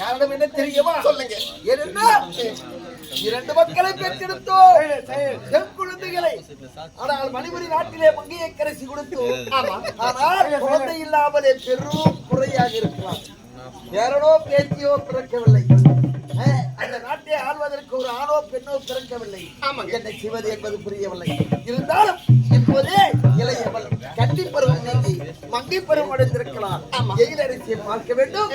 காரணம் என்ன தெரியுமா? சொல்லுங்க. இரண்டு மக்களை பெற்றெடுத்தோம், குழந்தைகளை. ஆனால் மணிபுரி நாட்டிலே மங்கையை கரைசி கொடுத்தோம். ஆனால் குழந்தை இல்லாமலே பெரும் குறையாக இருக்கலாம். யாரோ பேத்தியோ பிறக்கவில்லை. அந்த நாட்டை ஆள்வதற்கு ஒரு ஆணோ பெண்ணோ பிறக்கவில்லை. என்னை செய்வது என்பது புரியவில்லை. இருந்தாலும் இப்போதே இளையவள் கட்டி பருவம் நீங்கி மங்கை பருவம் அடைந்திருக்கலாம். ஜெயிலரசியை பார்க்க வேண்டும்.